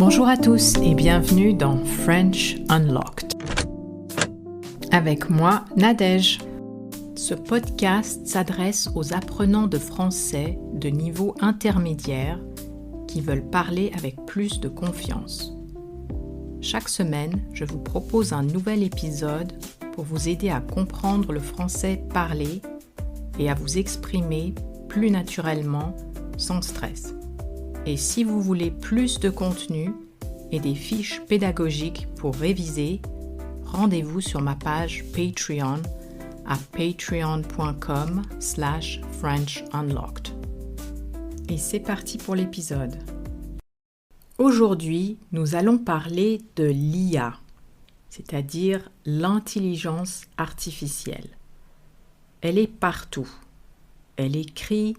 Bonjour à tous et bienvenue dans French Unlocked. Avec moi, Nadège. Ce podcast s'adresse aux apprenants de français de niveau intermédiaire qui veulent parler avec plus de confiance. Chaque semaine, je vous propose un nouvel épisode pour vous aider à comprendre le français parlé et à vous exprimer plus naturellement, sans stress. Et si vous voulez plus de contenu et des fiches pédagogiques pour réviser, rendez-vous sur ma page Patreon à patreon.com/FrenchUnlocked. Et c'est parti pour l'épisode. Aujourd'hui, nous allons parler de l'IA, c'est-à-dire l'intelligence artificielle. Elle est partout. Elle écrit,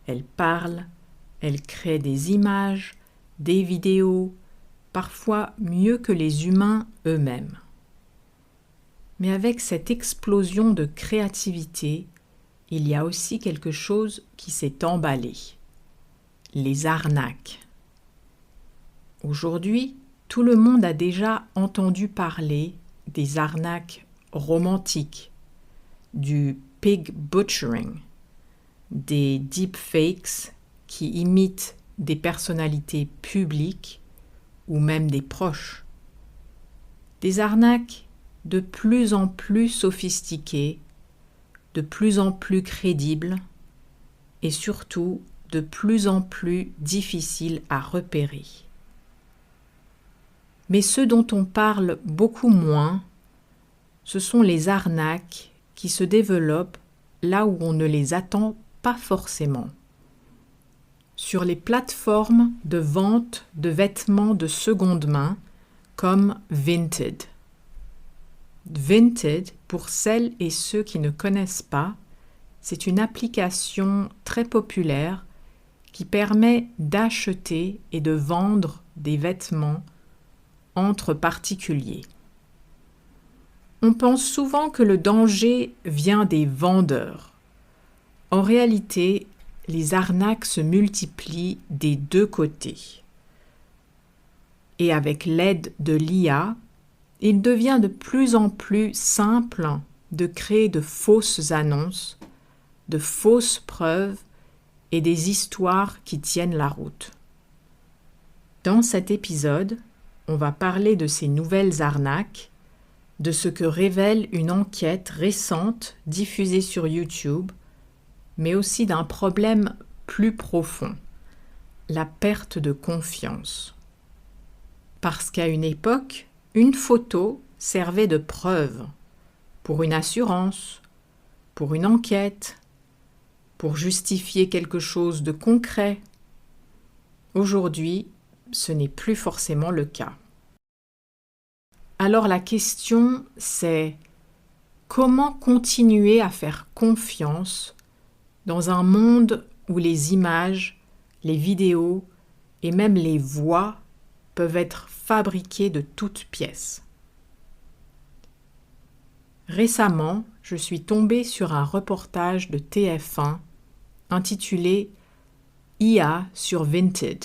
elle parle, elle crée des images, des vidéos, parfois mieux que les humains eux-mêmes. Mais avec cette explosion de créativité, il y a aussi quelque chose qui s'est emballé. Les arnaques. Aujourd'hui, tout le monde a déjà entendu parler des arnaques romantiques, du pig butchering, des deepfakes qui imitent des personnalités publiques ou même des proches. Des arnaques de plus en plus sophistiquées, de plus en plus crédibles et surtout de plus en plus difficiles à repérer. Mais ce dont on parle beaucoup moins, ce sont les arnaques qui se développent là où on ne les attend pas forcément. Sur les plateformes de vente de vêtements de seconde main comme Vinted. Vinted, pour celles et ceux qui ne connaissent pas, c'est une application très populaire qui permet d'acheter et de vendre des vêtements entre particuliers. On pense souvent que le danger vient des vendeurs. En réalité, les arnaques se multiplient des deux côtés. Et avec l'aide de l'IA, il devient de plus en plus simple de créer de fausses annonces, de fausses preuves et des histoires qui tiennent la route. Dans cet épisode, on va parler de ces nouvelles arnaques, de ce que révèle une enquête récente diffusée sur YouTube, mais aussi d'un problème plus profond, la perte de confiance. Parce qu'à une époque, une photo servait de preuve pour une assurance, pour une enquête, pour justifier quelque chose de concret. Aujourd'hui, ce n'est plus forcément le cas. Alors la question, c'est comment continuer à faire confiance dans un monde où les images, les vidéos et même les voix peuvent être fabriquées de toutes pièces. Récemment, je suis tombée sur un reportage de TF1 intitulé « IA sur Vinted,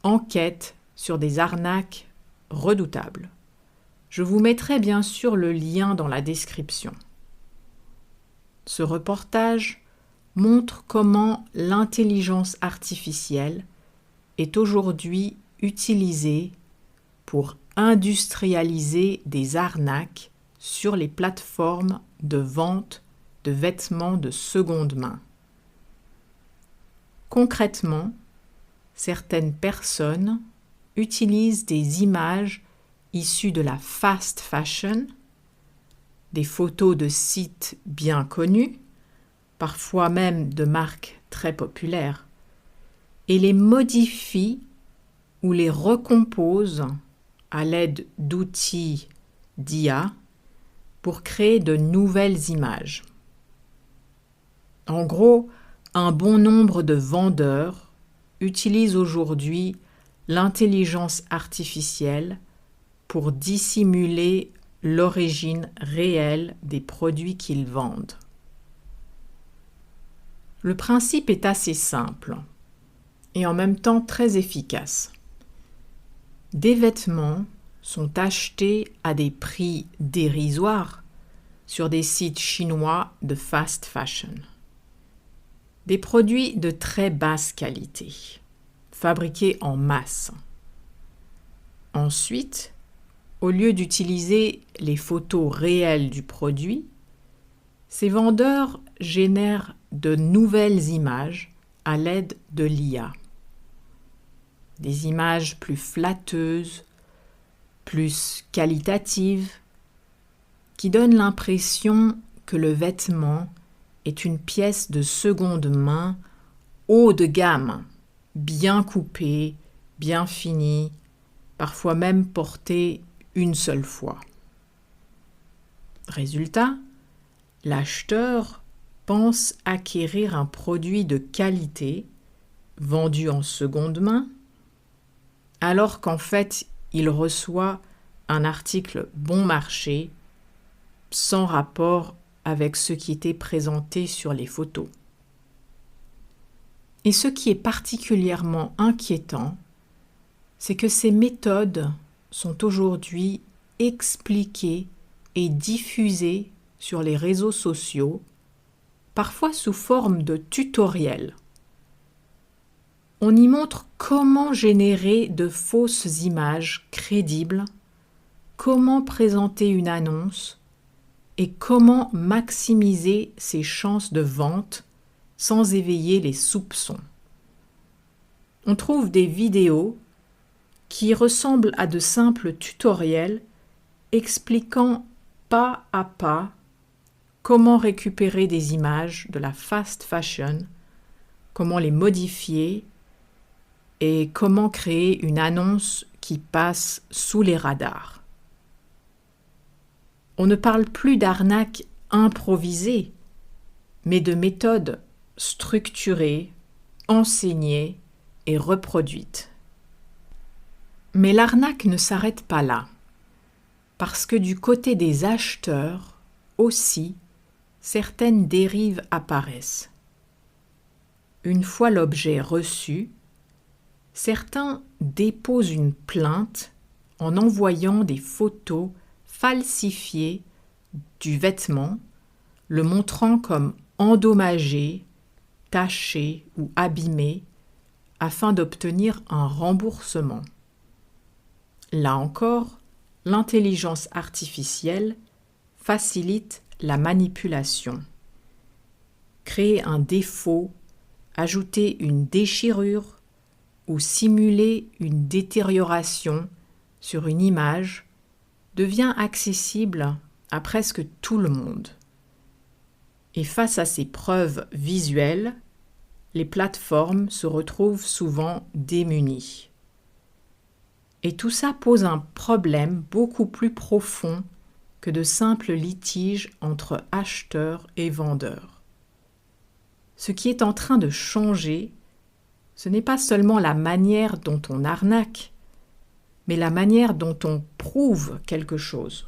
enquête sur des arnaques redoutables ». Je vous mettrai bien sûr le lien dans la description. Ce reportage montre comment l'intelligence artificielle est aujourd'hui utilisée pour industrialiser des arnaques sur les plateformes de vente de vêtements de seconde main. Concrètement, certaines personnes utilisent des images issues de la fast fashion, des photos de sites bien connus, parfois même de marques très populaires, et les modifient ou les recompose à l'aide d'outils d'IA pour créer de nouvelles images. En gros, un bon nombre de vendeurs utilisent aujourd'hui l'intelligence artificielle pour dissimuler l'origine réelle des produits qu'ils vendent. Le principe est assez simple et en même temps très efficace. Des vêtements sont achetés à des prix dérisoires sur des sites chinois de fast fashion. Des produits de très basse qualité, fabriqués en masse. Ensuite, au lieu d'utiliser les photos réelles du produit, ces vendeurs génèrent de nouvelles images à l'aide de l'IA. Des images plus flatteuses, plus qualitatives, qui donnent l'impression que le vêtement est une pièce de seconde main haut de gamme, bien coupée, bien finie, parfois même portée une seule fois. Résultat, l'acheteur pense acquérir un produit de qualité vendu en seconde main, alors qu'en fait, il reçoit un article bon marché sans rapport avec ce qui était présenté sur les photos. Et ce qui est particulièrement inquiétant, c'est que ces méthodes sont aujourd'hui expliquées et diffusées sur les réseaux sociaux, parfois sous forme de tutoriels. On y montre comment générer de fausses images crédibles, comment présenter une annonce et comment maximiser ses chances de vente sans éveiller les soupçons. On trouve des vidéos qui ressemblent à de simples tutoriels expliquant pas à pas comment récupérer des images de la fast fashion, comment les modifier et comment créer une annonce qui passe sous les radars. On ne parle plus d'arnaque improvisée, mais de méthodes structurées, enseignées et reproduites. Mais l'arnaque ne s'arrête pas là, parce que du côté des acheteurs aussi, certaines dérives apparaissent. Une fois l'objet reçu, certains déposent une plainte en envoyant des photos falsifiées du vêtement, le montrant comme endommagé, taché ou abîmé, afin d'obtenir un remboursement. Là encore, l'intelligence artificielle facilite la manipulation. Créer un défaut, ajouter une déchirure ou simuler une détérioration sur une image devient accessible à presque tout le monde. Et face à ces preuves visuelles, les plateformes se retrouvent souvent démunies. Et tout ça pose un problème beaucoup plus profond que de simples litiges entre acheteurs et vendeurs. Ce qui est en train de changer, ce n'est pas seulement la manière dont on arnaque, mais la manière dont on prouve quelque chose.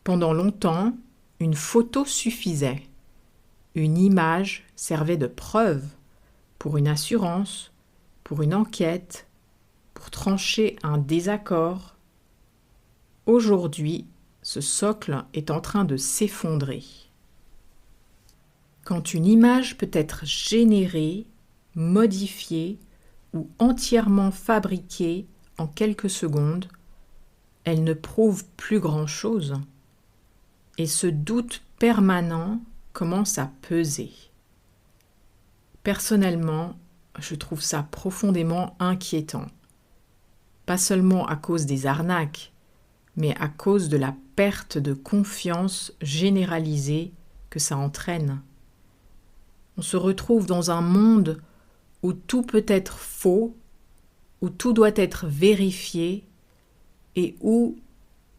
Pendant longtemps, une photo suffisait. Une image servait de preuve pour une assurance, pour une enquête, pour trancher un désaccord. Aujourd'hui, ce socle est en train de s'effondrer. Quand une image peut être générée, modifiée ou entièrement fabriquée en quelques secondes, elle ne prouve plus grand-chose. Et ce doute permanent commence à peser. Personnellement, je trouve ça profondément inquiétant. Pas seulement à cause des arnaques, mais à cause de la perte de confiance généralisée que ça entraîne. On se retrouve dans un monde où tout peut être faux, où tout doit être vérifié et où,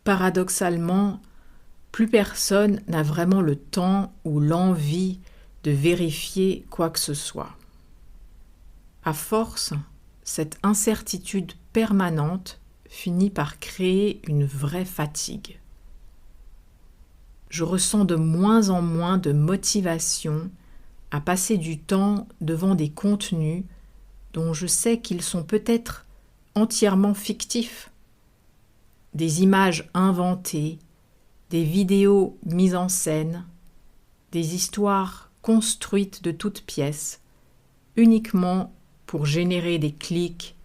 paradoxalement, plus personne n'a vraiment le temps ou l'envie de vérifier quoi que ce soit. À force, cette incertitude permanente finit par créer une vraie fatigue. Je ressens de moins en moins de motivation à passer du temps devant des contenus dont je sais qu'ils sont peut-être entièrement fictifs. Des images inventées, des vidéos mises en scène, des histoires construites de toutes pièces, uniquement pour générer des clics,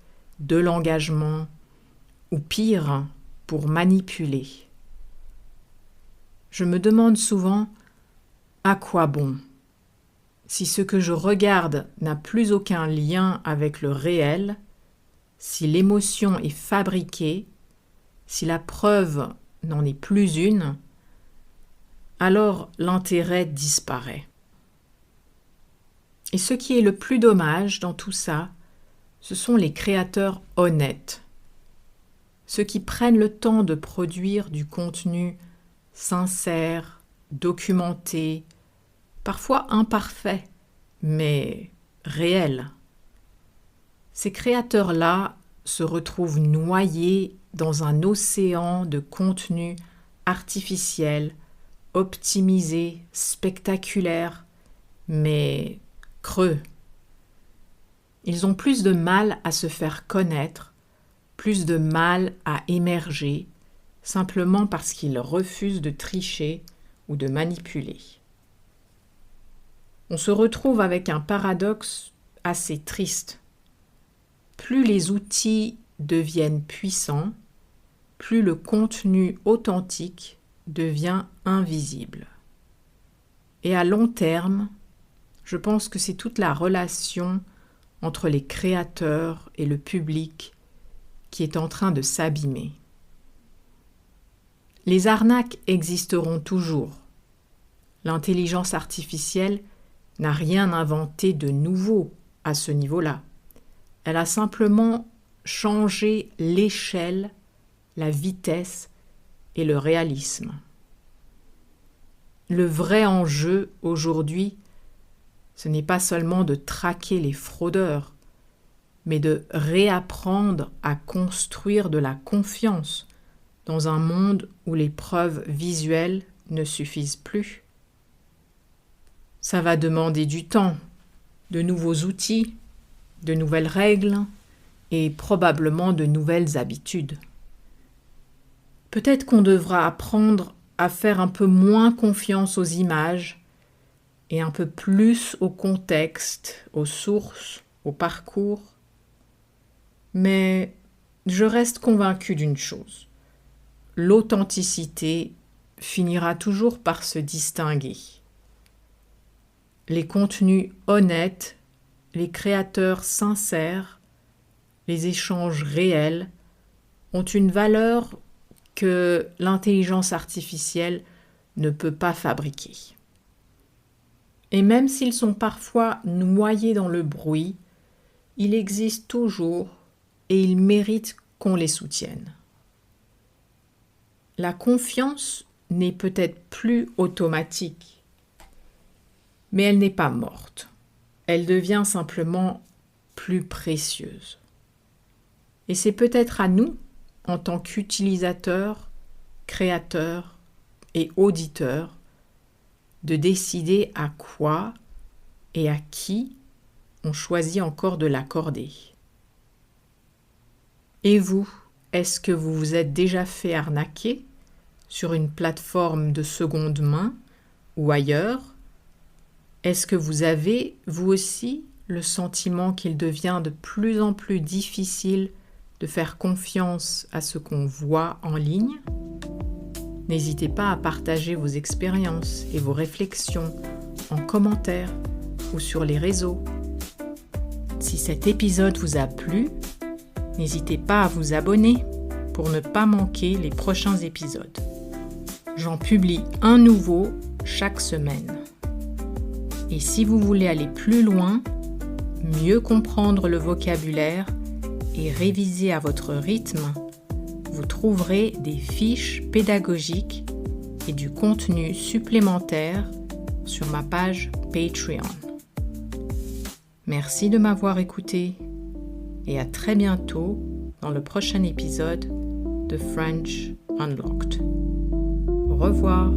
de l'engagement, ou pire, pour manipuler. Je me demande souvent à quoi bon, si ce que je regarde n'a plus aucun lien avec le réel, si l'émotion est fabriquée, si la preuve n'en est plus une, alors l'intérêt disparaît. Et ce qui est le plus dommage dans tout ça, ce sont les créateurs honnêtes, ceux qui prennent le temps de produire du contenu sincère, documenté, parfois imparfait, mais réel. Ces créateurs-là se retrouvent noyés dans un océan de contenu artificiel, optimisé, spectaculaire, mais creux. Ils ont plus de mal à se faire connaître, plus de mal à émerger, simplement parce qu'ils refusent de tricher ou de manipuler. On se retrouve avec un paradoxe assez triste. Plus les outils deviennent puissants, plus le contenu authentique devient invisible. Et à long terme, je pense que c'est toute la relation entre les créateurs et le public qui est en train de s'abîmer. Les arnaques existeront toujours. L'intelligence artificielle n'a rien inventé de nouveau à ce niveau-là. Elle a simplement changé l'échelle, la vitesse et le réalisme. Le vrai enjeu aujourd'hui, ce n'est pas seulement de traquer les fraudeurs, mais de réapprendre à construire de la confiance dans un monde où les preuves visuelles ne suffisent plus. Ça va demander du temps, de nouveaux outils, de nouvelles règles et probablement de nouvelles habitudes. Peut-être qu'on devra apprendre à faire un peu moins confiance aux images et un peu plus au contexte, aux sources, au parcours. Mais je reste convaincue d'une chose. L'authenticité finira toujours par se distinguer. Les contenus honnêtes, les créateurs sincères, les échanges réels ont une valeur que l'intelligence artificielle ne peut pas fabriquer. Et même s'ils sont parfois noyés dans le bruit, il existe toujours et ils méritent qu'on les soutienne. La confiance n'est peut-être plus automatique, mais elle n'est pas morte. Elle devient simplement plus précieuse. Et c'est peut-être à nous, en tant qu'utilisateurs, créateurs et auditeurs, de décider à quoi et à qui on choisit encore de l'accorder. Et vous, est-ce que vous vous êtes déjà fait arnaquer sur une plateforme de seconde main ou ailleurs? Est-ce que vous avez, vous aussi, le sentiment qu'il devient de plus en plus difficile de faire confiance à ce qu'on voit en ligne? N'hésitez pas à partager vos expériences et vos réflexions en commentaire ou sur les réseaux. Si cet épisode vous a plu, n'hésitez pas à vous abonner pour ne pas manquer les prochains épisodes. J'en publie un nouveau chaque semaine. Et si vous voulez aller plus loin, mieux comprendre le vocabulaire et réviser à votre rythme, vous trouverez des fiches pédagogiques et du contenu supplémentaire sur ma page Patreon. Merci de m'avoir écouté et à très bientôt dans le prochain épisode de French Unlocked. Au revoir.